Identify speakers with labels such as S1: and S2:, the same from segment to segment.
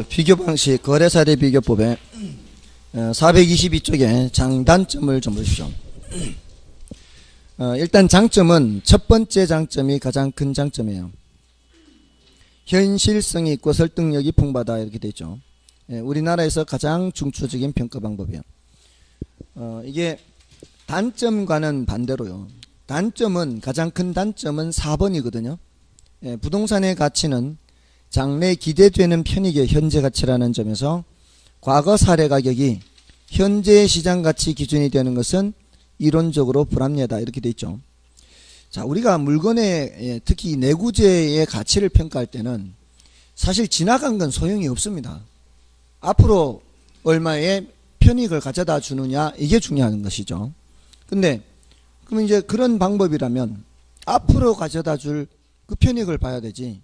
S1: 그 비교 방식 거래사례 비교법에 422쪽에 장단점을 좀 보십시오. 일단 장점은 첫 번째 장점이 가장 큰 장점이에요. 현실성이 있고 설득력이 풍부하다 이렇게 되어 있죠. 우리나라에서 가장 중추적인 평가 방법이에요. 이게 단점과는 반대로요. 단점은 가장 큰 단점은 4번이거든요. 부동산의 가치는 장래 기대되는 편익의 현재 가치라는 점에서 과거 사례 가격이 현재 시장 가치 기준이 되는 것은 이론적으로 불합리하다 이렇게 돼 있죠. 자, 우리가 물건의 특히 내구재의 가치를 평가할 때는 사실 지나간 건 소용이 없습니다. 앞으로 얼마의 편익을 가져다 주느냐 이게 중요한 것이죠. 근데 그럼 이제 그런 방법이라면 앞으로 가져다 줄 그 편익을 봐야 되지,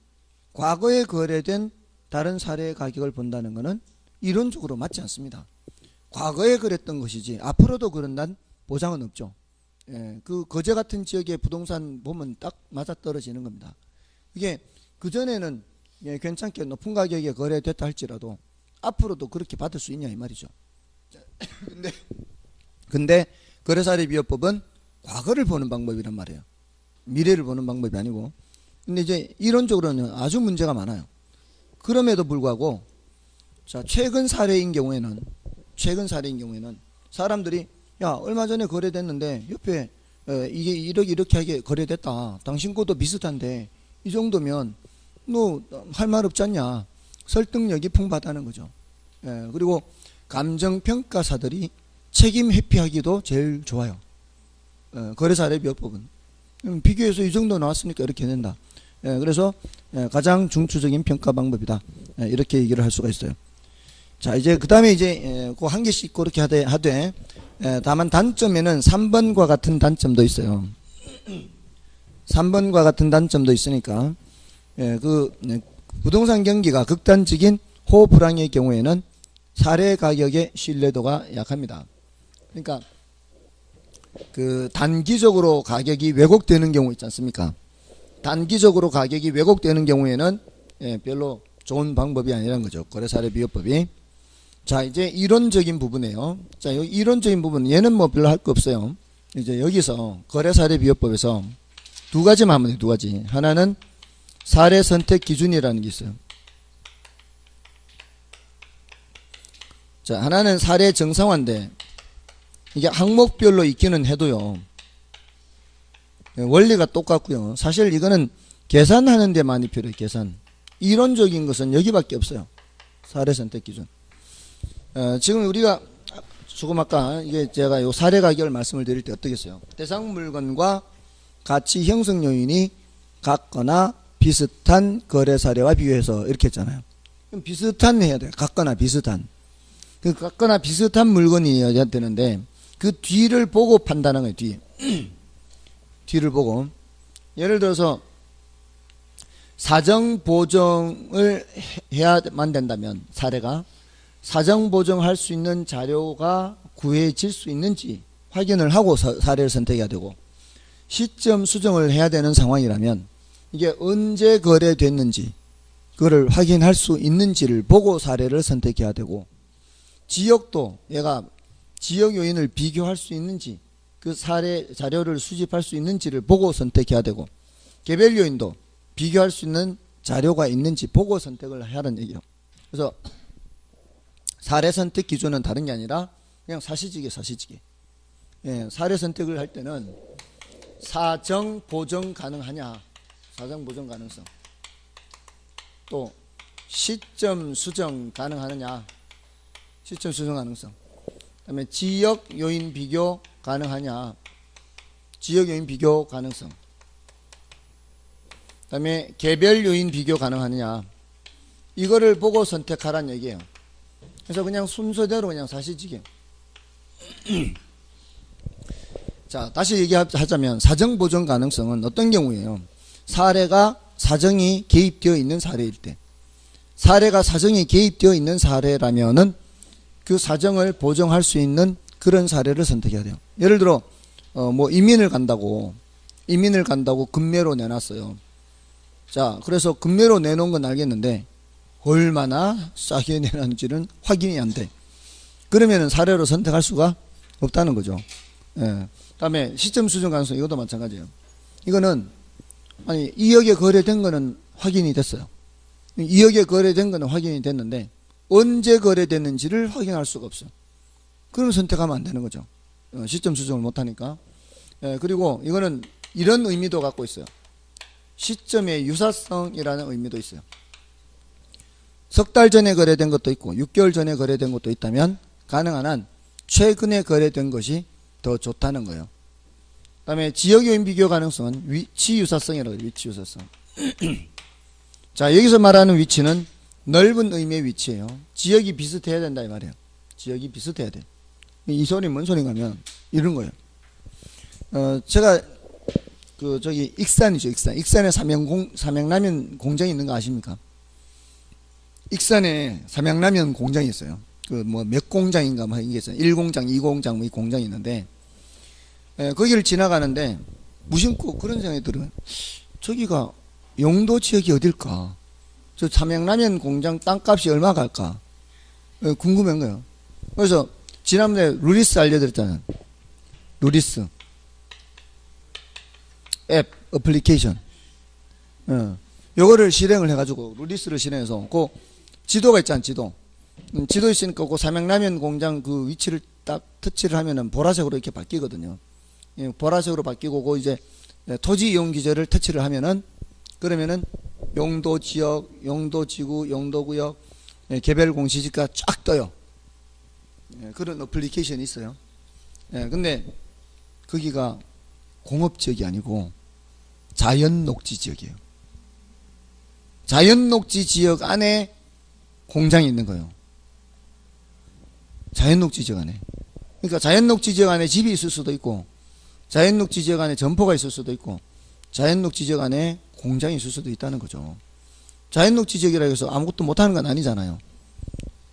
S1: 과거에 거래된 다른 사례의 가격을 본다는 것은 이론적으로 맞지 않습니다. 과거에 그랬던 것이지 앞으로도 그런다는 보장은 없죠. 그 거제 같은 지역의 부동산 보면 딱 맞아떨어지는 겁니다. 이게 그전에는 괜찮게 높은 가격에 거래됐다 할지라도 앞으로도 그렇게 받을 수 있냐 이 말이죠. 근데 거래사례비교법은 과거를 보는 방법이란 말이에요. 미래를 보는 방법이 아니고. 근데 이제 이론적으로는 아주 문제가 많아요. 그럼에도 불구하고 자, 최근 사례인 경우에는 사람들이 야, 얼마 전에 거래됐는데 옆에 이게 이렇게 하게 거래됐다. 당신 것도 비슷한데 이 정도면 너 할 말 없지 않냐. 설득력이 풍부하다는 거죠. 그리고 감정평가사들이 책임 회피하기도 제일 좋아요. 거래사례비교법은 비교해서 이 정도 나왔으니까 이렇게 된다. 그래서 가장 중추적인 평가 방법이다. 이렇게 얘기를 할 수가 있어요. 자, 이제 그 다음에 이제 그 한 개씩 그렇게 하되 다만 단점에는 3번과 같은 단점도 있어요. 3번과 같은 단점도 있으니까 그 부동산 경기가 극단적인 호불항의 경우에는 사례 가격의 신뢰도가 약합니다. 그러니까 그 단기적으로 가격이 왜곡되는 경우 있지 않습니까? 단기적으로 가격이 왜곡되는 경우에는 별로 좋은 방법이 아니라는 거죠. 거래사례비교법이. 자, 이제 이론적인 부분이에요. 자, 여기 이론적인 부분, 얘는 뭐 별로 할 거 없어요. 이제 여기서 거래사례비교법에서 두 가지만 하면 돼요. 두 가지. 하나는 사례 선택 기준이라는 게 있어요. 자, 하나는 사례 정상화인데 이게 항목별로 있기는 해도요, 원리가 똑같고요. 사실 이거는 계산하는 데 많이 필요해요. 계산. 이론적인 것은 여기밖에 없어요. 사례 선택 기준. 지금 우리가 조금 아까 이게 제가 요 사례 가격을 말씀을 드릴 때 어떻게 했어요? 대상 물건과 가치 형성 요인이 같거나 비슷한 거래 사례와 비교해서 이렇게 했잖아요. 그럼 비슷한 해야 돼요. 같거나 비슷한. 그 같거나 비슷한 물건이어야 되는데 그 뒤를 보고 판단하는 거예요. 뒤를 보고. 예를 들어서 사정 보정을 해야만 된다면 사례가 사정 보정할 수 있는 자료가 구해질 수 있는지 확인을 하고 사례를 선택해야 되고, 시점 수정을 해야 되는 상황이라면 이게 언제 거래됐는지 그거를 확인할 수 있는지를 보고 사례를 선택해야 되고, 지역도 얘가 지역 요인을 비교할 수 있는지 그 사례 자료를 수집할 수 있는지를 보고 선택해야 되고, 개별 요인도 비교할 수 있는 자료가 있는지 보고 선택을 하라는 얘기예요. 그래서 사례 선택 기준은 다른 게 아니라 그냥 사실직이에요. 사실직이. 사례 선택을 할 때는 사정 보정 가능하냐, 사정 보정 가능성, 또 시점 수정 가능하느냐, 시점 수정 가능성, 그 다음에 지역 요인 비교 가능하냐, 지역 요인 비교 가능성, 그 다음에 개별 요인 비교 가능하느냐, 이거를 보고 선택하라는 얘기예요. 그래서 그냥 순서대로 그냥 사실직이에요. 자, 다시 얘기하자면 사정 보정 가능성은 어떤 경우예요? 사례가 사정이 개입되어 있는 사례일 때, 사례가 사정이 개입되어 있는 사례라면은 그 사정을 보정할 수 있는 그런 사례를 선택해야 돼요. 예를 들어 뭐 이민을 간다고 급매로 내놨어요. 자, 그래서 급매로 내놓은 건 알겠는데 얼마나 싸게 내놨는지는 확인이 안 돼. 그러면은 사례로 선택할 수가 없다는 거죠. 예. 다음에 시점 수정 가능성, 이것도 마찬가지예요. 이거는 아니 2억에 거래된 거는 확인이 됐어요. 2억에 거래된 거는 확인이 됐는데 언제 거래됐는지를 확인할 수가 없어요. 그럼 선택하면 안 되는 거죠. 시점 수정을 못하니까. 예, 그리고 이거는 이런 의미도 갖고 있어요. 시점의 유사성이라는 의미도 있어요. 석 달 전에 거래된 것도 있고 6개월 전에 거래된 것도 있다면 가능한 한 최근에 거래된 것이 더 좋다는 거예요. 그 다음에 지역요인 비교 가능성은 위치 유사성이라고 해요. 위치 유사성. 자, 여기서 말하는 위치는 넓은 의미의 위치예요. 지역이 비슷해야 된다 이 말이에요. 지역이 비슷해야 돼. 이 소리 뭔 소리인가 하면 이런 거예요. 제가 저기 익산이죠. 익산에 삼양라면 공장이 있는 거 아십니까? 익산에 삼양라면 공장이 있어요. 몇 공장인가 뭐 이게 있어요. 1공장, 2공장 뭐 이 공장이 있는데 거기를 지나가는데 무심코 그런 생각이 들어요. 저기가 용도 지역이 어딜까? 저 삼양라면 공장 땅값이 얼마 갈까? 궁금한 거예요. 그래서 지난번에 루리스 알려드렸잖아요. 루리스 앱 어플리케이션. 요거를 실행을 해가지고 루리스를 실행해서 그 지도가 있잖아. 지도 있으니까 그 삼양라면 공장 그 위치를 딱 터치를 하면은 보라색으로 이렇게 바뀌거든요. 예, 보라색으로 바뀌고 그 이제 토지 이용 규제를 터치를 하면은 그러면은 용도 지역, 용도 지구, 용도 구역, 개별 공시지가 쫙 떠요. 예, 그런 어플리케이션이 있어요. 예, 근데 거기가 공업 지역이 아니고 자연 녹지 지역이에요. 자연 녹지 지역 안에 공장이 있는 거예요. 자연 녹지 지역 안에. 그러니까 자연 녹지 지역 안에 집이 있을 수도 있고, 자연 녹지 지역 안에 점포가 있을 수도 있고, 자연 녹지 지역 안에 공장이 있을 수도 있다는 거죠. 자연 녹지 지역이라 해서 아무것도 못하는 건 아니잖아요.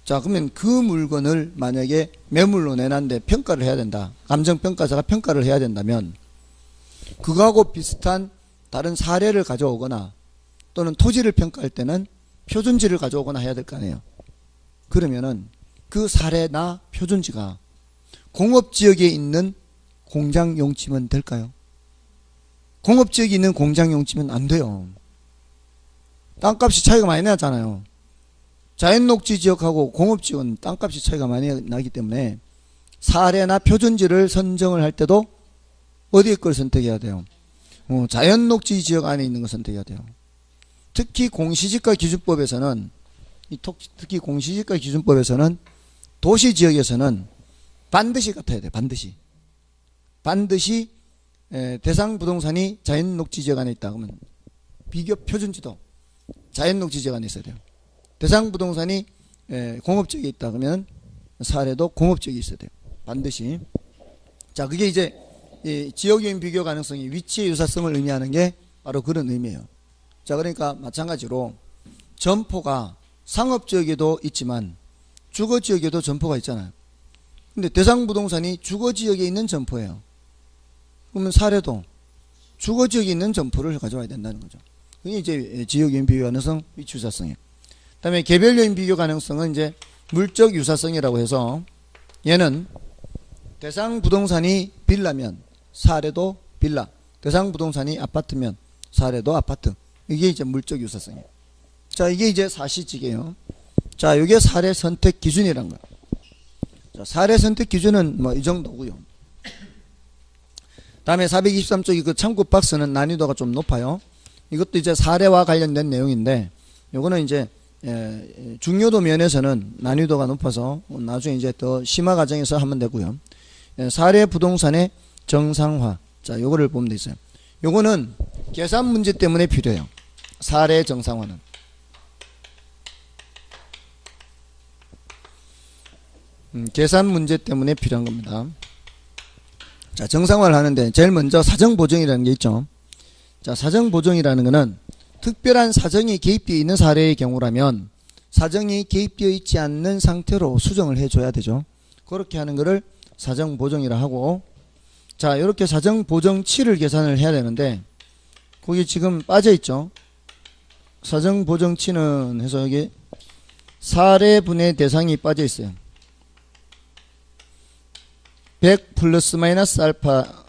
S1: 자, 그러면 그 물건을 만약에 매물로 내놨는데 평가를 해야 된다. 감정평가사가 평가를 해야 된다면 그거하고 비슷한 다른 사례를 가져오거나 또는 토지를 평가할 때는 표준지를 가져오거나 해야 될 거 아니에요. 그러면은 그 사례나 표준지가 공업지역에 있는 공장용지면 될까요? 공업지역에 있는 공장용지면 안 돼요. 땅값이 차이가 많이 나잖아요. 자연녹지 지역하고 공업지역은 땅값이 차이가 많이 나기 때문에 사례나 표준지를 선정을 할 때도 어디에 걸 선택해야 돼요? 자연녹지 지역 안에 있는 걸 선택해야 돼요. 특히 공시지가 기준법에서는 도시지역에서는 반드시 같아야 돼요. 반드시 대상 부동산이 자연녹지 지역 안에 있다 그러면 비교 표준지도 자연녹지 지역 안에 있어야 돼요. 대상 부동산이 공업지역에 있다 그러면 사례도 공업지역에 있어야 돼요. 반드시. 자, 그게 이제 지역유인 비교 가능성이 위치의 유사성을 의미하는 게 바로 그런 의미예요. 자, 그러니까 마찬가지로 점포가 상업지역에도 있지만 주거지역에도 점포가 있잖아요. 근데 대상 부동산이 주거지역에 있는 점포예요. 그러면 사례도 주거지역에 있는 점포를 가져와야 된다는 거죠. 그게 이제 지역유인 비교 가능성, 위치 유사성이에요. 그 다음에 개별유인 비교 가능성은 이제 물적 유사성이라고 해서 얘는 대상 부동산이 빌라면 사례도 빌라, 대상 부동산이 아파트면 사례도 아파트. 이게 이제 물적 유사성이에요. 자, 이게 이제 사실직이에요. 자, 이게 사례 선택 기준이란 거예요. 자, 사례 선택 기준은 뭐 이 정도고요. 다음에 423쪽이 그 참고 박스는 난이도가 좀 높아요. 이것도 이제 사례와 관련된 내용인데 요거는 이제 중요도 면에서는 난이도가 높아서 나중에 이제 더 심화 과정에서 하면 되고요. 사례 부동산의 정상화. 자, 요거를 보면 돼 있어요. 요거는 계산 문제 때문에 필요해요. 사례 정상화는. 계산 문제 때문에 필요한 겁니다. 자, 정상화를 하는데 제일 먼저 사정보정이라는 게 있죠. 자, 사정보정이라는 거는 특별한 사정이 개입되어 있는 사례의 경우라면 사정이 개입되어 있지 않는 상태로 수정을 해줘야 되죠. 그렇게 하는 거를 사정보정이라 하고, 자, 이렇게 사정보정치를 계산을 해야 되는데 거기 지금 빠져있죠. 사정보정치는 해서 여기 사례분의 대상이 빠져 있어요. 100 플러스 마이너스 알파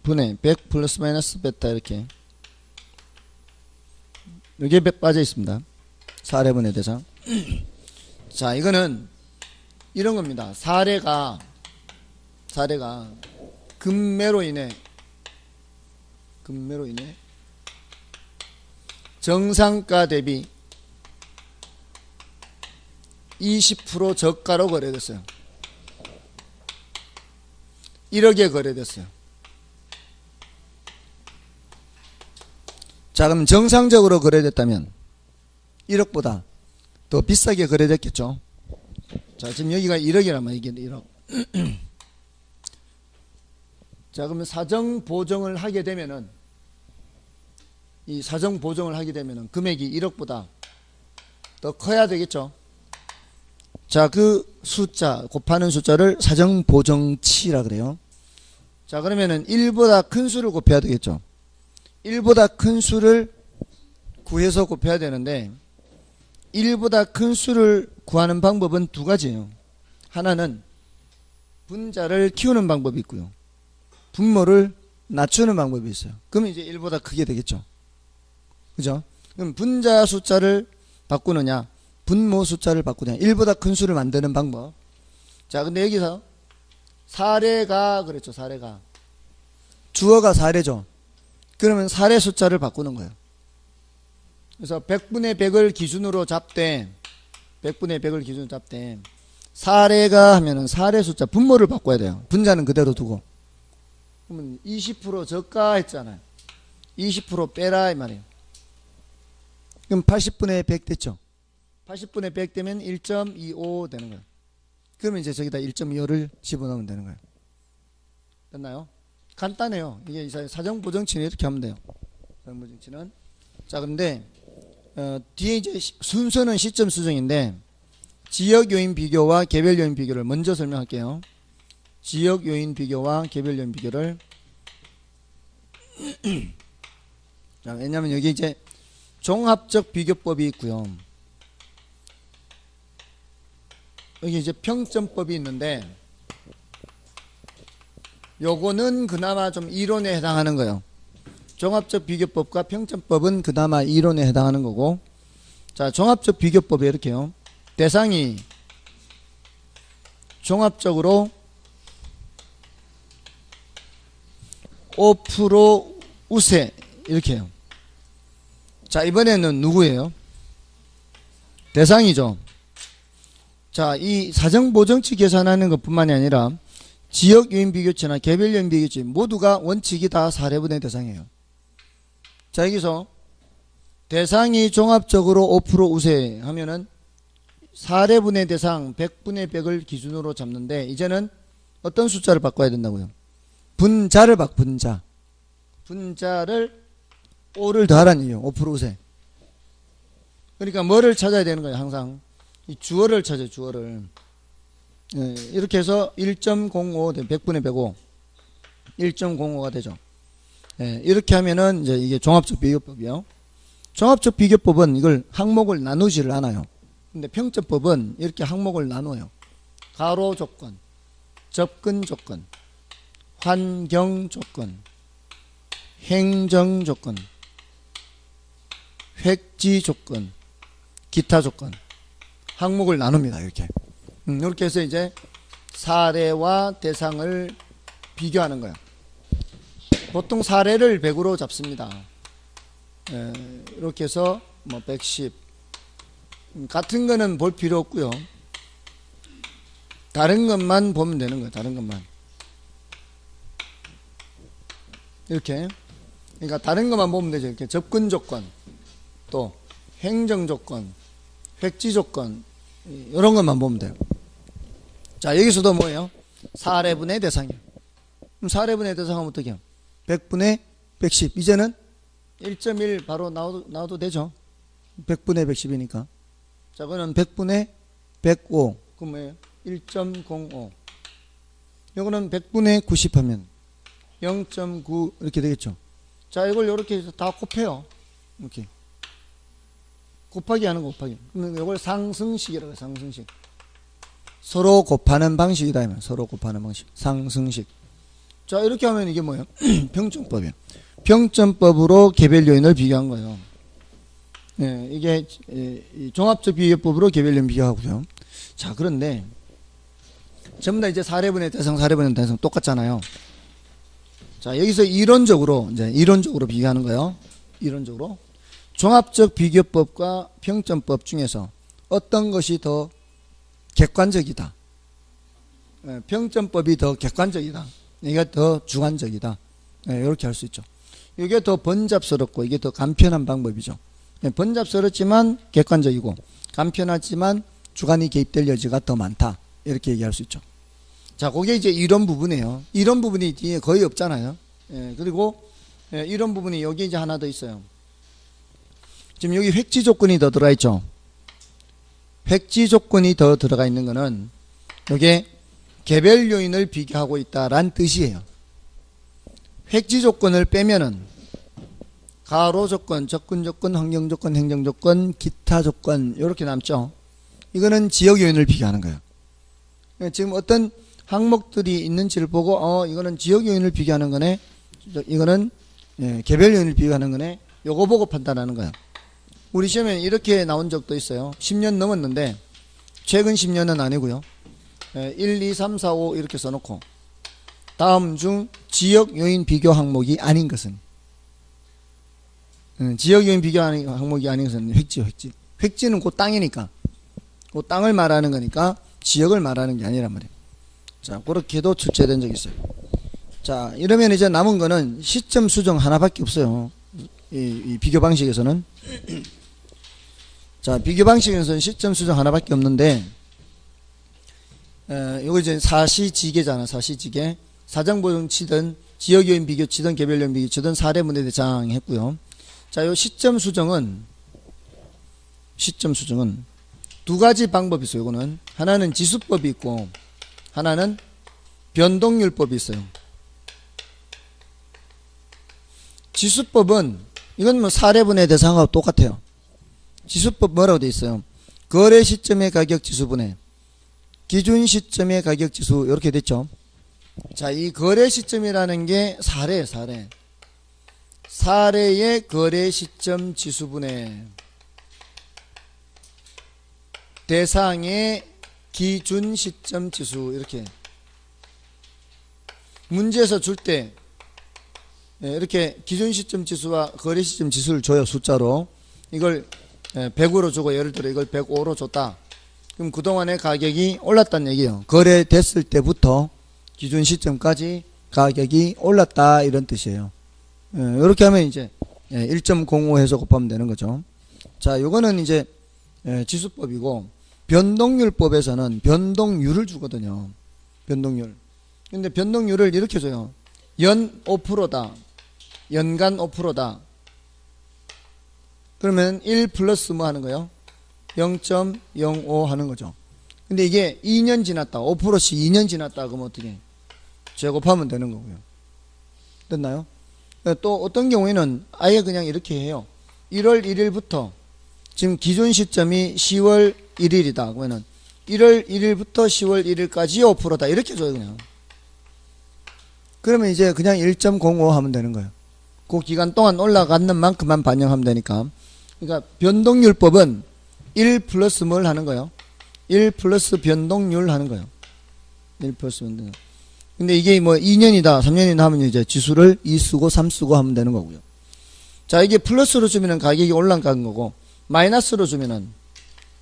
S1: 분의 100 플러스 마이너스 베타 이렇게 여기에 빠져 있습니다. 사례분의 대상. 자, 이거는 이런 겁니다. 사례가 금매로 인해 정상가 대비 20% 저가로 거래됐어요. 1억에 거래됐어요. 자, 그럼 정상적으로 거래됐다면 1억보다 더 비싸게 거래됐겠죠. 자, 지금 여기가 1억이란 말이에요. 이게 1억. 자, 그러면 사정 보정을 하게 되면은 금액이 1억보다 더 커야 되겠죠. 자, 그 숫자, 곱하는 숫자를 사정 보정치라 그래요. 자, 그러면은 1보다 큰 수를 곱해야 되겠죠. 1보다 큰 수를 구해서 곱해야 되는데 1보다 큰 수를 구하는 방법은 두 가지예요. 하나는 분자를 키우는 방법이 있고요. 분모를 낮추는 방법이 있어요. 그러면 이제 1보다 크게 되겠죠. 그죠? 그럼 분자 숫자를 바꾸느냐, 분모 숫자를 바꾸느냐, 1보다 큰 수를 만드는 방법. 자, 근데 여기서 사례가 그랬죠. 사례가 주어가 사례죠. 그러면 사례 숫자를 바꾸는 거예요. 그래서 100분의 100을 기준으로 잡되 사례가 하면은 사례 숫자 분모를 바꿔야 돼요. 분자는 그대로 두고. 그러면 20% 저가 했잖아요. 20% 빼라 이 말이에요. 그럼 80분의 100 됐죠. 80분의 100 되면 1.25 되는 거예요. 그러면 이제 저기다 1.25를 집어넣으면 되는 거예요. 됐나요? 간단해요. 이게 사정보정치는 이렇게 하면 돼요. 사정보정치는. 자, 근데 뒤에 이제 순서는 시점 수정인데 지역 요인 비교와 개별 요인 비교를 먼저 설명할게요. 지역 요인 비교와 개별 요인 비교를 자, 왜냐면 여기 이제 종합적 비교법이 있고요. 여기 이제 평점법이 있는데 요거는 그나마 좀 이론에 해당하는 거예요. 종합적 비교법과 평점법은 그나마 이론에 해당하는 거고. 자, 종합적 비교법이 이렇게요. 대상이 종합적으로 5% 우세 이렇게 해요. 자, 이번에는 누구예요? 대상이죠. 자, 이 사정보정치 계산하는 것뿐만이 아니라 지역 요인 비교치나 개별 요인 비교치 모두가 원칙이 다 사례분의 대상이에요. 자, 여기서 대상이 종합적으로 5% 우세 하면은 사례분의 대상 100분의 100을 기준으로 잡는데 이제는 어떤 숫자를 바꿔야 된다고요? 분자를 분자를 5를 더하라는 얘기예요. 5% 우세. 그러니까 뭐를 찾아야 되는 거예요? 항상 이 주어를 찾아요. 주어를. 예, 이렇게 해서 1.05 100분의 105 1.05가 되죠. 예, 이렇게 하면은 이제 이게 종합적 비교법이요. 종합적 비교법은 이걸 항목을 나누지를 않아요. 근데 평점법은 이렇게 항목을 나눠요. 가로 조건, 접근 조건, 환경 조건, 행정 조건, 획지 조건, 기타 조건 항목을 나눕니다. 이렇게 해서 이제 사례와 대상을 비교하는 거예요. 보통 사례를 100으로 잡습니다. 이렇게 해서 뭐 110 같은 거는 볼 필요 없고요. 다른 것만 보면 되는 거예요. 다른 것만 이렇게. 그러니까 다른 것만 보면 되죠. 이렇게 접근 조건, 또 행정 조건, 획지 조건 이런 것만 보면 돼요. 자, 여기서도 뭐예요? 사례분의 대상이에요. 그럼 사례분의 대상하면 어떻게 해요? 100분의 110. 이제는 1.1 바로 나와도 되죠. 100분의 110이니까. 자, 그거는 100분의 105. 그럼 뭐예요? 1.05. 이거는 100분의 90 하면 0.9 이렇게 되겠죠. 자, 이걸 이렇게 해서 다 곱해요. 이렇게 곱하기 하는 거 곱하기. 그러면 이걸 상승식이라고 해요. 상승식. 서로 곱하는 방식이다. 서로 곱하는 방식. 상승식. 자, 이렇게 하면 이게 뭐예요? 평점법이에요. 평점법으로 개별 요인을 비교한 거예요. 예, 이게 종합적 비교법으로 개별 요인 비교하고요. 자, 그런데 전부 다 이제 사례분의 대상, 사례분의 대상 똑같잖아요. 자, 여기서 이론적으로 비교하는 거예요. 이론적으로. 종합적 비교법과 평점법 중에서 어떤 것이 더 객관적이다. 평점법이 더 객관적이다. 이게 더 주관적이다. 이렇게 할 수 있죠. 이게 더 번잡스럽고 이게 더 간편한 방법이죠. 번잡스럽지만 객관적이고 간편하지만 주관이 개입될 여지가 더 많다. 이렇게 얘기할 수 있죠. 자, 그게 이제 이론 부분이에요. 이론 부분이 뒤에 거의 없잖아요. 그리고 이론 부분이 여기 이제 하나 더 있어요. 지금 여기 획지 조건이 더 들어가 있죠. 획지 조건이 더 들어가 있는 거는 이게 개별 요인을 비교하고 있다란 뜻이에요. 획지 조건을 빼면은 가로 조건, 접근 조건, 환경 조건, 행정 조건, 기타 조건 이렇게 남죠. 이거는 지역 요인을 비교하는 거예요. 지금 어떤 항목들이 있는지를 보고 이거는 지역 요인을 비교하는 거네. 이거는 개별 요인을 비교하는 거네. 요거 보고 판단하는 거예요. 우리 시험에 이렇게 나온 적도 있어요. 10년 넘었는데 최근 10년은 아니고요. 1, 2, 3, 4, 5 이렇게 써놓고 다음 중 지역 요인 비교 항목이 아닌 것은 지역 요인 비교 항목이 아닌 것은 획지. 획지는 그 땅이니까 그 땅을 말하는 거니까 지역을 말하는 게 아니란 말이에요. 자, 그렇게도 출제된 적이 있어요. 자, 이러면 이제 남은 거는 시점 수정 하나밖에 없어요. 이 비교 방식에서는. 자, 비교 방식에서는 시점 수정 하나밖에 없는데, 이거 이제 사시지계잖아, 사시지계. 사정보정 치든, 지역요인 비교 치든, 개별요인 비교 치든, 사례문에 대장 했고요. 자, 요 시점 수정은 두 가지 방법이 있어요, 요거는. 하나는 지수법이 있고, 하나는 변동률법이 있어요. 지수법은, 이건 뭐 사례분의 대상하고 똑같아요. 지수법 뭐라고 되어 있어요? 거래 시점의 가격 지수분의 기준 시점의 가격 지수 이렇게 됐죠. 자, 이 거래 시점이라는 게 사례. 사례의 거래 시점 지수분의 대상의 기준 시점 지수 이렇게 문제에서 줄 때 이렇게 기준 시점 지수와 거래 시점 지수를 줘요. 숫자로. 이걸 100으로 주고 예를 들어 이걸 105로 줬다. 그럼 그동안의 가격이 올랐다는 얘기예요. 거래됐을 때부터 기준 시점까지 가격이 올랐다 이런 뜻이에요. 이렇게 하면 이제 1.05 해서 곱하면 되는 거죠. 자, 요거는 이제 지수법이고 변동률법에서는 변동률을 주거든요. 변동률. 근데 변동률을 이렇게 줘요. 연 5%다. 연간 5%다. 그러면 1 플러스 뭐 하는 거예요? 0.05 하는 거죠. 근데 이게 2년 지났다. 5%씩 2년 지났다. 그러면 어떻게? 제곱하면 되는 거고요. 됐나요? 또 어떤 경우에는 아예 그냥 이렇게 해요. 1월 1일부터 지금 기준 시점이 10월 1일이다. 그러면은 1월 1일부터 10월 1일까지 5%다. 이렇게 줘요, 그냥. 그러면 이제 그냥 1.05 하면 되는 거예요. 그 기간 동안 올라가는 만큼만 반영하면 되니까. 그러니까 변동률법은 1 플러스 뭘 하는 거예요? 1 플러스 변동률 하는 거예요. 1 플러스 변동률. 근데 이게 뭐 2년이다, 3년이다 하면 이제 지수를 2 쓰고 3 쓰고 하면 되는 거고요. 자, 이게 플러스로 주면은 가격이 올라간 거고, 마이너스로 주면은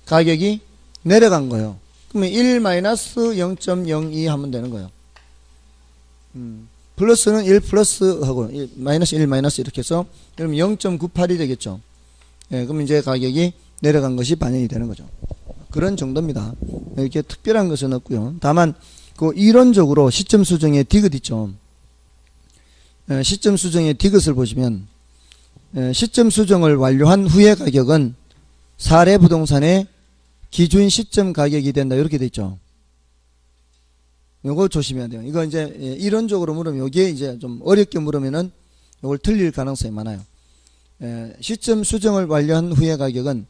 S1: 가격이 내려간 거예요. 그러면 1 마이너스 0.02 하면 되는 거예요. 플러스는 1 플러스 하고, 마이너스 1 마이너스 이렇게 해서, 그러면 0.98이 되겠죠. 예, 그럼 이제 가격이 내려간 것이 반영이 되는 거죠. 그런 정도입니다. 이렇게 특별한 것은 없고요. 다만, 그 이론적으로 시점 수정의 디귿 있죠. 시점 수정의 디귿을 보시면 시점 수정을 완료한 후의 가격은 사례 부동산의 기준 시점 가격이 된다. 이렇게 돼 있죠. 요거 조심해야 돼요. 이거 이제 이론적으로 물으면 여기에 이제 좀 어렵게 물으면은 요걸 틀릴 가능성이 많아요. 시점 수정을 완료한 후의 가격은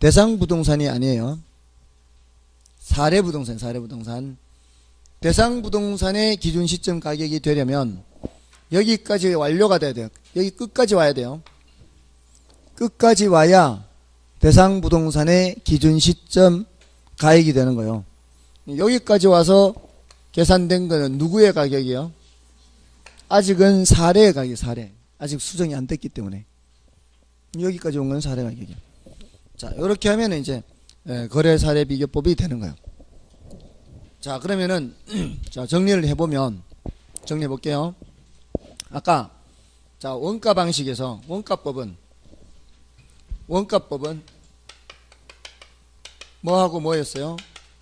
S1: 대상 부동산이 아니에요. 사례 부동산, 사례 부동산. 대상 부동산의 기준 시점 가격이 되려면 여기까지 완료가 돼야 돼요. 여기 끝까지 와야 돼요. 끝까지 와야 대상 부동산의 기준 시점 가액이 되는 거예요. 여기까지 와서 계산된 거는 누구의 가격이요? 아직은 사례의 가격, 사례. 아직 수정이 안 됐기 때문에. 여기까지 온 건 사례 가격이에요. 자, 이렇게 하면 이제 거래 사례 비교법이 되는 거예요. 자, 그러면은 자, 정리를 해보면, 정리해 볼게요. 아까 자, 원가 방식에서 원가법은 뭐하고 뭐였어요?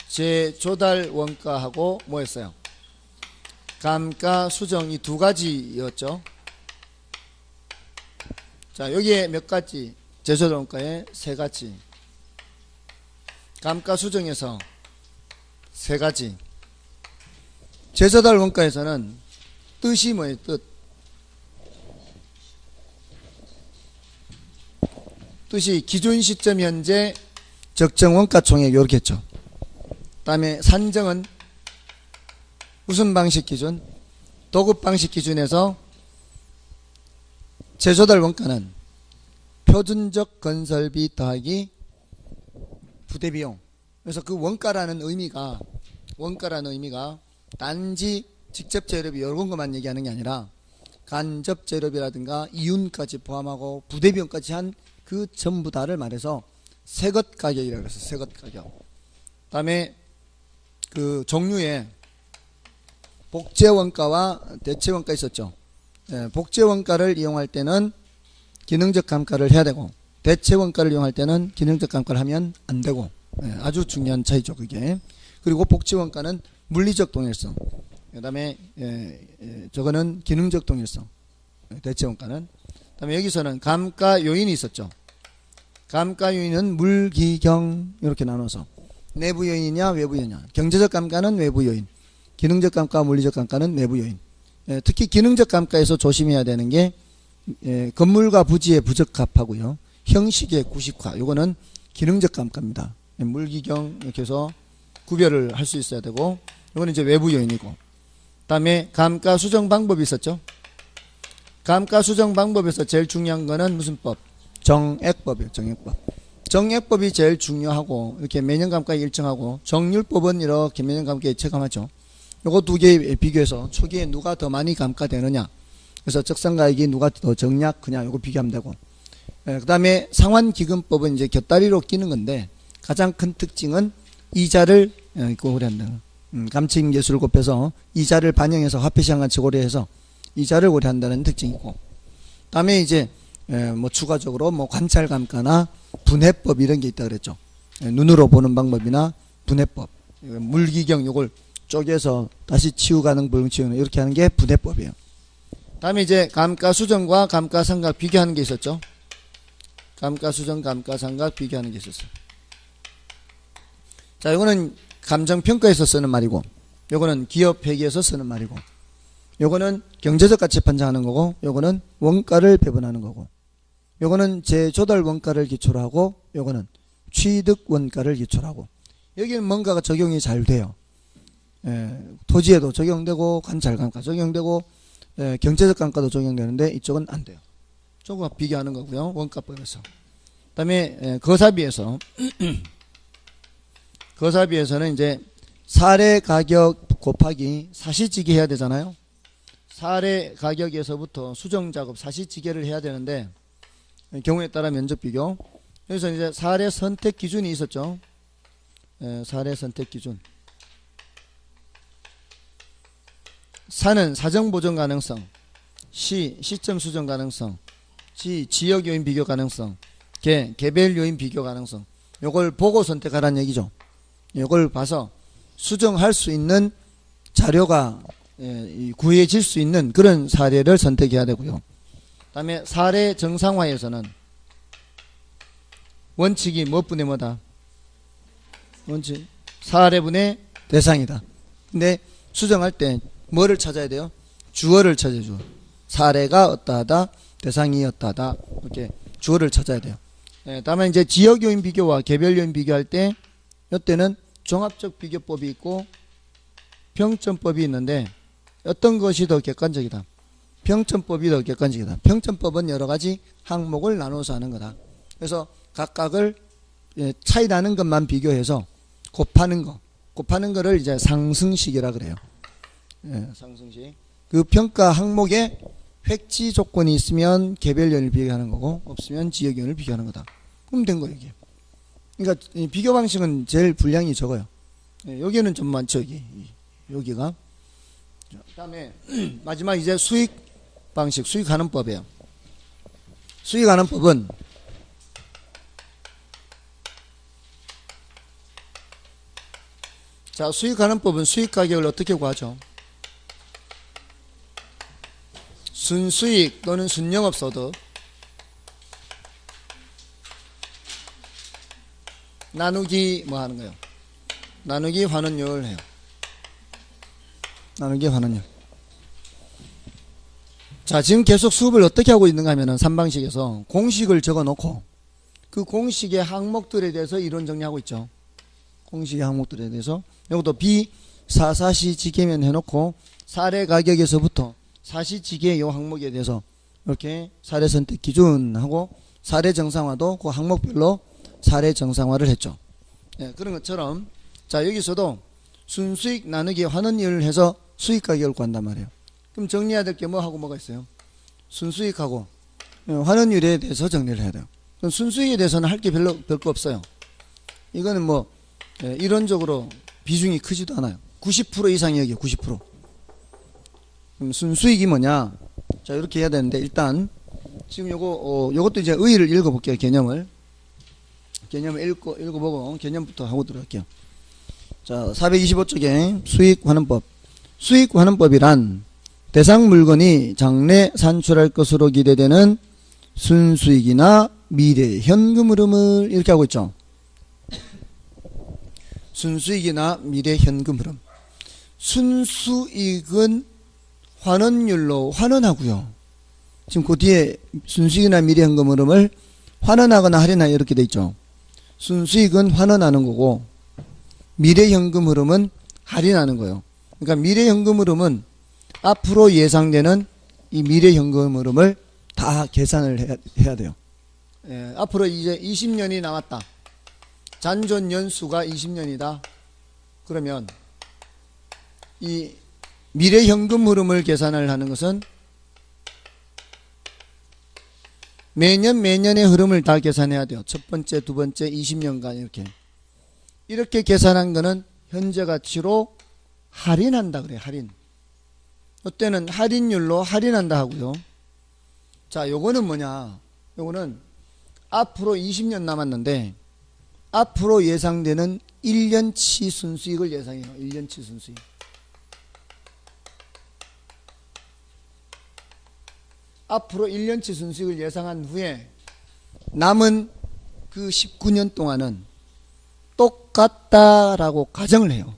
S1: 재조달 원가하고 뭐였어요? 감가 수정, 이 두 가지였죠. 자, 여기에 몇 가지? 재조달 원가에 세 가지. 감가 수정에서 세 가지. 재조달 원가에서는 뜻이 뭐예요? 뜻이 기준 시점 현재 적정 원가 총액 이렇게 했죠. 다음에 산정은 무슨 방식 기준? 도급 방식 기준에서 재조달 원가는 표준적 건설비 더하기 부대비용. 그래서 그 원가라는 의미가 단지 직접 재료비 이런 것만 얘기하는 게 아니라 간접 재료비라든가 이윤까지 포함하고 부대비용까지 한 그 전부 다를 말해서 새것 가격이라고 해서 새것 가격. 다음에 그 종류에 복제원가와 대체원가 있었죠. 복제원가를 이용할 때는 기능적 감가를 해야 되고 대체원가를 이용할 때는 기능적 감가를 하면 안 되고, 아주 중요한 차이죠 그게. 그리고 복제원가는 물리적 동일성, 그 다음에 저거는 기능적 동일성, 대체원가는. 그 다음에 여기서는 감가 요인이 있었죠. 감가 요인은 물기경 이렇게 나눠서 내부 요인이냐 외부 요인이냐. 경제적 감가는 외부 요인, 기능적 감가, 물리적 감가는 내부 요인. 특히 기능적 감가에서 조심해야 되는 게 건물과 부지의 부적합하고요, 형식의 구식화, 요거는 기능적 감가입니다. 물기경 이렇게 해서 구별을 할 수 있어야 되고, 요거는 이제 외부 요인이고. 다음에 감가 수정 방법이 있었죠. 감가 수정 방법에서 제일 중요한 거는 무슨 법? 정액법이에요. 정액법. 정액법이 제일 중요하고, 이렇게 매년 감가 일정하고, 정률법은 이렇게 매년 감가에 체감하죠. 요거 두 개 비교해서 초기에 누가 더 많이 감가되느냐, 그래서 적산가액이 누가 더 적냐 요거 비교하면 되고, 그 다음에 상환기금법은 이제 곁다리로 끼는 건데, 가장 큰 특징은 이자를 고려한다. 감치임계수를 곱해서 이자를 반영해서 화폐시장가치 고려해서 이자를 고려한다는 특징이 있고, 다음에 이제 뭐 추가적으로 뭐 관찰감가나 분해법 이런 게 있다 그랬죠. 눈으로 보는 방법이나 분해법, 물기경 요걸 쪼개서 다시 치우가능 불응치우는 이렇게 하는 게 분해법이에요. 다음에 이제 감가수정과 감가상각 비교하는 게 있었죠. 감가수정, 감가상각 비교하는 게 있었어요. 자, 요거는 감정평가에서 쓰는 말이고, 요거는 기업회계에서 쓰는 말이고, 요거는 경제적 가치 판정하는 거고, 요거는 원가를 배분하는 거고, 요거는 재조달 원가를 기초로 하고, 요거는 취득 원가를 기초로 하고. 여기는 뭔가가 적용이 잘 돼요. 토지에도 적용되고, 관찰감가 적용되고, 경제적 감가도 적용되는데 이쪽은 안 돼요. 조금 비교하는 거고요, 원가법에서. 그 다음에 거사비에서 거사비에서는 이제 사례 가격 곱하기 사시지기 해야 되잖아요. 사례 가격에서부터 수정작업 사시지계를 해야 되는데, 경우에 따라 면적 비교. 여기서 이제 사례 선택 기준이 있었죠. 사례 선택 기준. 사는 사정 보정 가능성, 시점 수정 가능성, 지역 요인 비교 가능성, 개별 요인 비교 가능성. 요걸 보고 선택하라는 얘기죠. 요걸 봐서 수정할 수 있는 자료가 구해질 수 있는 그런 사례를 선택해야 되고요. 그 다음에 사례 정상화에서는 원칙이 무엇분의 뭐다? 원칙 사례분의 대상이다. 근데 수정할 때 뭐를 찾아야 돼요? 주어를 찾아야 주어. 사례가 어떠하다, 대상이 어떠하다, 이렇게 주어를 찾아야 돼요. 다만 이제 지역 요인 비교와 개별 요인 비교할 때 이때는 종합적 비교법이 있고 평점법이 있는데 어떤 것이 더 객관적이다? 평점법이 더 객관적이다. 평점법은 여러 가지 항목을 나눠서 하는 거다. 그래서 각각을 차이 나는 것만 비교해서 곱하는 거를 이제 상승식이라 그래요. 상승식. 그 평가 항목에 획지 조건이 있으면 개별 요인을 비교하는 거고 없으면 지역 요인을 비교하는 거다. 그럼 된 거예요, 이게. 그러니까 이 비교 방식은 제일 분량이 적어요. 여기는 좀 많죠, 여기가. 그다음에 마지막 이제 수익 방식, 수익환원법이에요. 수익환원법은 자, 수익환원법은 수익 가격을 어떻게 구하죠? 순수익 또는 순영업소득 나누기 뭐 하는 거예요? 나누기 환원율 해요. 나누기 환원율. 자, 지금 계속 수업을 어떻게 하고 있는가 하면은 3방식에서 공식을 적어 놓고 그 공식의 항목들에 대해서 이론 정리하고 있죠. 공식의 항목들에 대해서 이것도 비사사시지계면 해놓고 사례 가격에서부터 사시지계 요 항목에 대해서 이렇게 사례 선택 기준하고 사례 정상화도 그 항목별로 사례 정상화를 했죠. 그런 것처럼 자, 여기서도 순수익 나누기 환원율을 해서 수익 가격을 구한단 말이에요. 그럼 정리해야 될 게 뭐하고 뭐가 있어요? 순수익하고 환원율에 대해서 정리를 해야 돼요. 그럼 순수익에 대해서는 할 게 별거 없어요. 이거는 뭐 이론적으로 비중이 크지도 않아요. 90% 이상이 여기에요. 90%. 그럼 순수익이 뭐냐? 자, 이렇게 해야 되는데 일단 지금 요것도 이제 의의를 읽어볼게요. 개념을 읽어보고 개념부터 하고 들어갈게요. 자, 425쪽에 수익환원법. 수익환원법이란 대상 물건이 장래 산출할 것으로 기대되는 순수익이나 미래 현금 흐름을 이렇게 하고 있죠. 순수익이나 미래 현금 흐름. 순수익은 환원율로 환원하고요. 지금 그 뒤에 순수익이나 미래 현금 흐름을 환원하거나 할인하여 이렇게 돼 있죠. 순수익은 환원하는 거고 미래 현금 흐름은 할인하는 거예요. 그러니까 미래 현금 흐름은 앞으로 예상되는 이 미래 현금 흐름을 다 계산을 해야 돼요. 앞으로 이제 20년이 남았다. 잔존 연수가 20년이다. 그러면 이 미래 현금 흐름을 계산을 하는 것은 매년의 흐름을 다 계산해야 돼요. 첫 번째, 두 번째, 20년간 이렇게 계산한 거는 현재 가치로 할인한다 그래요. 할인. 이때는 할인율로 할인한다 하고요. 자, 요거는 뭐냐? 요거는 앞으로 20년 남았는데 앞으로 예상되는 1년치 순수익을 예상해요. 1년치 순수익. 앞으로 1년치 순수익을 예상한 후에 남은 그 19년 동안은 똑같다라고 가정을 해요.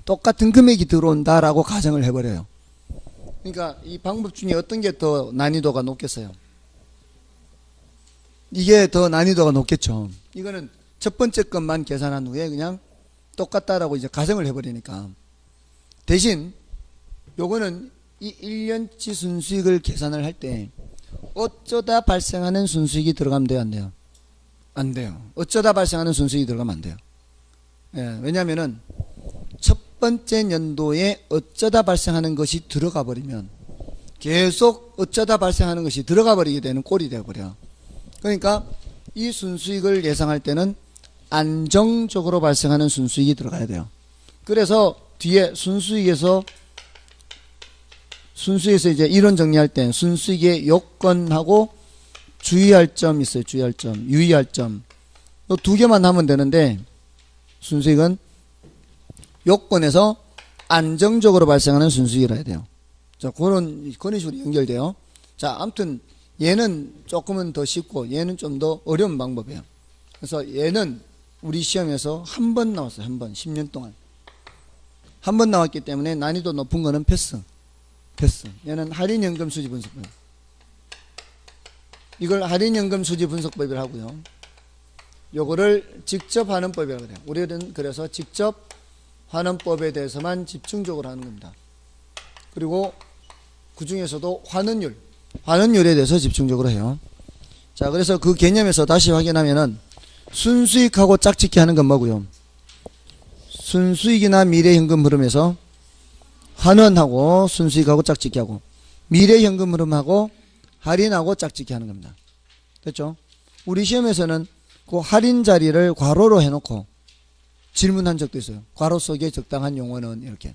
S1: 똑같은 금액이 들어온다라고 가정을 해버려요. 그러니까 이 방법 중에 어떤 게 더 난이도가 높겠어요? 이게 더 난이도가 높겠죠. 이거는 첫 번째 것만 계산한 후에 그냥 똑같다라고 이제 가정을 해버리니까. 대신 요거는 이 1년치 순수익을 계산을 할 때 어쩌다 발생하는 순수익이 들어가면 돼요, 안 돼요? 안 돼요. 어쩌다 발생하는 순수익이 들어가면 안 돼요. 왜냐하면은 첫 번째 연도에 어쩌다 발생하는 것이 들어가 버리면 계속 어쩌다 발생하는 것이 들어가 버리게 되는 꼴이 되어버려. 그러니까 이 순수익을 예상할 때는 안정적으로 발생하는 순수익이 들어가야 돼요. 그래서 뒤에 순수익에서 이제 이론 정리할 때 순수익의 요건하고 주의할 점 있어요. 주의할 점, 유의할 점. 이 두 개만 하면 되는데 순수익은 요건에서 안정적으로 발생하는 순수익이라 해야 돼요. 자, 그런 식으로 연결돼요. 자, 아무튼 얘는 조금은 더 쉽고 얘는 좀 더 어려운 방법이에요. 그래서 얘는 우리 시험에서 한 번 나왔어요. 한 번. 10년 동안. 한 번 나왔기 때문에 난이도 높은 거는 패스. 얘는 할인연금 수지 분석법. 이걸 할인연금 수지 분석법이라고 하고요. 요거를 직접 환원법이라고 해요. 우리는 그래서 직접 환원법에 대해서만 집중적으로 하는 겁니다. 그리고 그 중에서도 환원율에 대해서 집중적으로 해요. 자, 그래서 그 개념에서 다시 확인하면은 순수익하고 짝짓기 하는 건 뭐고요? 순수익이나 미래현금 흐름에서 환원하고 순수익하고 짝짓기하고 미래현금 흐름하고 할인하고 짝짓기 하는 겁니다. 됐죠? 우리 시험에서는 그 할인 자리를 괄호로 해놓고 질문한 적도 있어요. 괄호 속에 적당한 용어는 이렇게.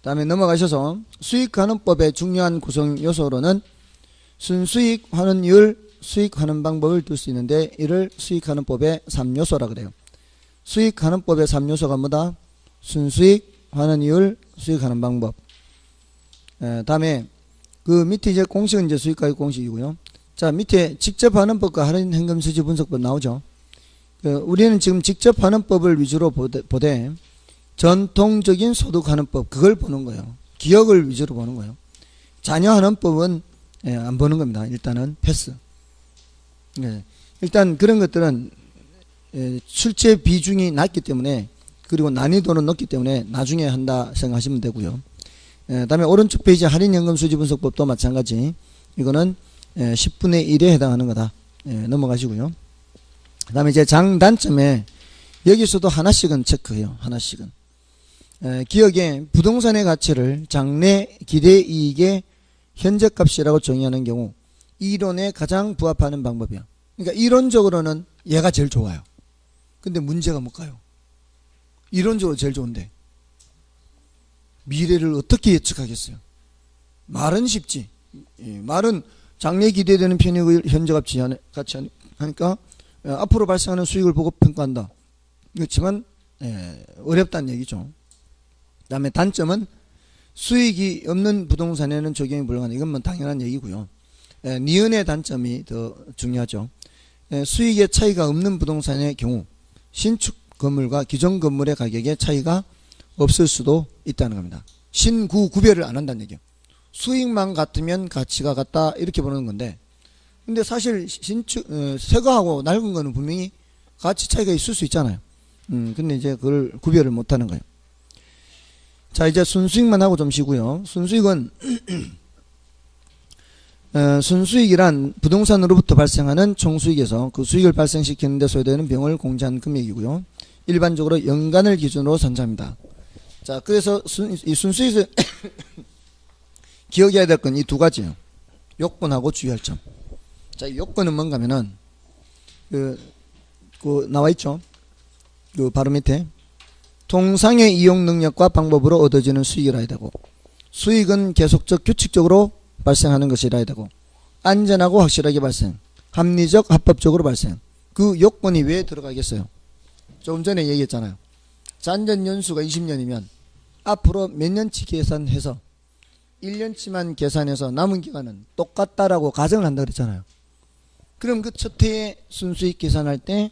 S1: 다음에 넘어가셔서 수익환원법의 중요한 구성 요소로는 순수익 환원율, 수익 환원 방법을 둘 수 있는데 이를 수익환원법의 3요소라 그래요. 수익환원법의 3요소가 뭐다? 순수익, 환원율, 수익 환원 방법. 다음에 그 밑에 이제 공식은 이제 수익가격 공식이고요. 자, 밑에 직접 환원법과 할인 현금 수지 분석법 나오죠. 우리는 지금 직접 환원법을 위주로 보되 전통적인 소득 환원법 그걸 보는 거예요. 기억을 위주로 보는 거예요. 자녀 환원법은 안 보는 겁니다. 일단은 패스. 일단 그런 것들은 출제 비중이 낮기 때문에 그리고 난이도는 높기 때문에 나중에 한다 생각하시면 되고요. 다음에 오른쪽 페이지 할인연금 수지 분석법도 마찬가지. 이거는 10분의 1에 해당하는 거다. 넘어가시고요. 그 다음에 이제 장단점에 여기서도 하나씩은 체크해요. 하나씩은. 기억에 부동산의 가치를 장래 기대이익의 현재값이라고 정의하는 경우 이론에 가장 부합하는 방법이야. 그러니까 이론적으로는 얘가 제일 좋아요. 근데 문제가 뭘까요? 이론적으로 제일 좋은데 미래를 어떻게 예측하겠어요? 말은 쉽지. 말은 장래 기대되는 편익의 현재값이 같이 하니까 앞으로 발생하는 수익을 보고 평가한다. 그렇지만 어렵다는 얘기죠. 그 다음에 단점은 수익이 없는 부동산에는 적용이 불가능한 이건 뭐 당연한 얘기고요. 니은의 단점이 더 중요하죠. 수익의 차이가 없는 부동산의 경우 신축 건물과 기존 건물의 가격에 차이가 없을 수도 있다는 겁니다. 신구 구별을 안 한다는 얘기예요. 수익만 같으면 가치가 같다 이렇게 보는 건데 근데 사실 신축 새거하고 낡은 거는 분명히 가치 차이가 있을 수 있잖아요. 근데 이제 그걸 구별을 못 하는 거예요. 자, 이제 순수익만 하고 좀 쉬고요. 순수익은 순수익이란 부동산으로부터 발생하는 총수익에서 그 수익을 발생시키는 데 소요되는 비용을 공제한 금액이고요. 일반적으로 연간을 기준으로 산정합니다. 자, 그래서 이 순수익에서 기억해야 될 건 이 두 가지예요. 요건하고 주의할 점. 자, 이 요건은 뭔가 하면은 그 나와 있죠. 그 바로 밑에 통상의 이용 능력과 방법으로 얻어지는 수익이라 해야 되고 수익은 계속적 규칙적으로 발생하는 것이라 해야 되고 안전하고 확실하게 발생 합리적 합법적으로 발생 그 요건이 왜 들어가겠어요? 조금 전에 얘기했잖아요. 잔존 연수가 20년이면 앞으로 몇 년치 계산해서 1년치만 계산해서 남은 기간은 똑같다라고 가정을 한다 그랬잖아요. 그럼 그 첫 해에 순수익 계산할 때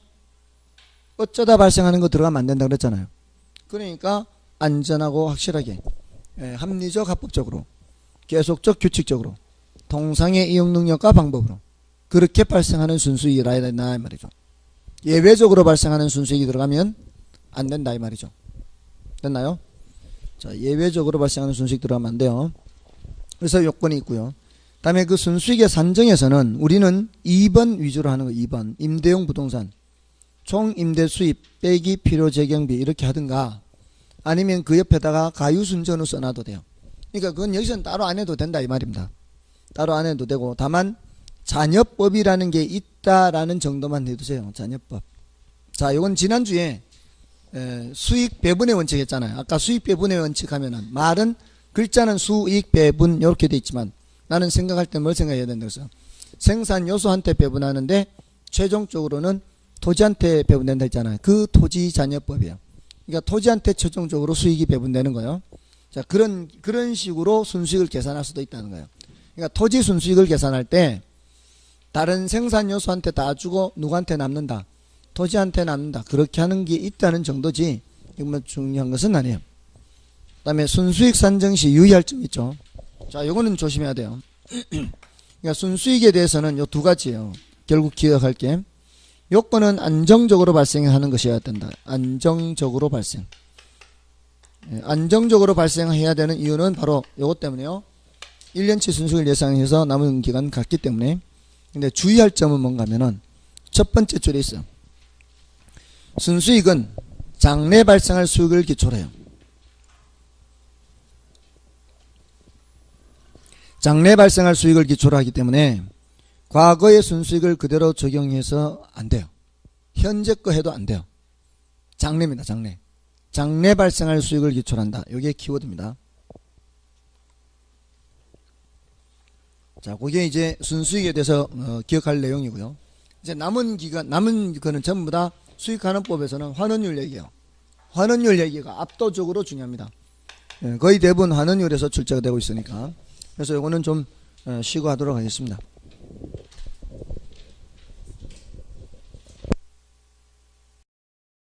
S1: 어쩌다 발생하는 거 들어가면 안 된다 그랬잖아요. 그러니까 안전하고 확실하게 합리적 합법적으로 계속적 규칙적으로 통상의 이용 능력과 방법으로 그렇게 발생하는 순수익이라 해야 되나 이 말이죠. 예외적으로 발생하는 순수익이 들어가면 안 된다 이 말이죠. 됐나요? 자, 예외적으로 발생하는 순수익 들어가면 안 돼요. 그래서 요건이 있고요. 다음에 그 순수익의 산정에서는 우리는 2번 위주로 하는 거 2번 임대용 부동산 총 임대 수입 빼기 필요 재경비 이렇게 하든가 아니면 그 옆에다가 가유순전을 써놔도 돼요. 그러니까 그건 여기서는 따로 안 해도 된다 이 말입니다. 따로 안 해도 되고 다만 자녀법이라는 게 있다라는 정도만 해두세요. 자녀법. 자, 이건 지난주에 수익 배분의 원칙 했잖아요. 아까 수익 배분의 원칙 하면은 말은 글자는 수익 배분 이렇게 돼 있지만 나는 생각할 때 뭘 생각해야 된다고 했어요. 생산 요소한테 배분하는데 최종적으로는 토지한테 배분된다 했잖아요. 그 토지 자녀법이에요. 그러니까 토지한테 최종적으로 수익이 배분되는 거예요. 자, 그런 식으로 순수익을 계산할 수도 있다는 거예요. 그러니까 토지 순수익을 계산할 때 다른 생산 요소한테 다 주고 누구한테 남는다. 토지한테 남는다. 그렇게 하는 게 있다는 정도지 이거 뭐 중요한 것은 아니에요. 그 다음에 순수익 산정 시 유의할 점 있죠. 자, 요거는 조심해야 돼요. 그러니까 순수익에 대해서는 요 두 가지예요. 결국 기억할 게 요건은 안정적으로 발생하는 것이어야 된다. 안정적으로 발생. 안정적으로 발생해야 되는 이유는 바로 요것 때문에요. 1년치 순수익을 예상해서 남은 기간 같기 때문에. 근데 주의할 점은 뭔가 하면은 첫 번째 줄에 있어요. 순수익은 장래 발생할 수익을 기초로 해요. 장래 발생할 수익을 기초로 하기 때문에 과거의 순수익을 그대로 적용해서 안 돼요. 현재 거 해도 안 돼요. 장래입니다. 장래. 장래 발생할 수익을 기초로 한다. 이게 키워드입니다. 자, 그게 이제 순수익에 대해서 기억할 내용이고요. 이제 남은 거는 전부 다 수익환원법에서는 환원율 얘기예요. 환원율 얘기가 압도적으로 중요합니다. 거의 대부분 환원율에서 출제가 되고 있으니까. 그래서 이거는 좀 쉬고 하도록 하겠습니다.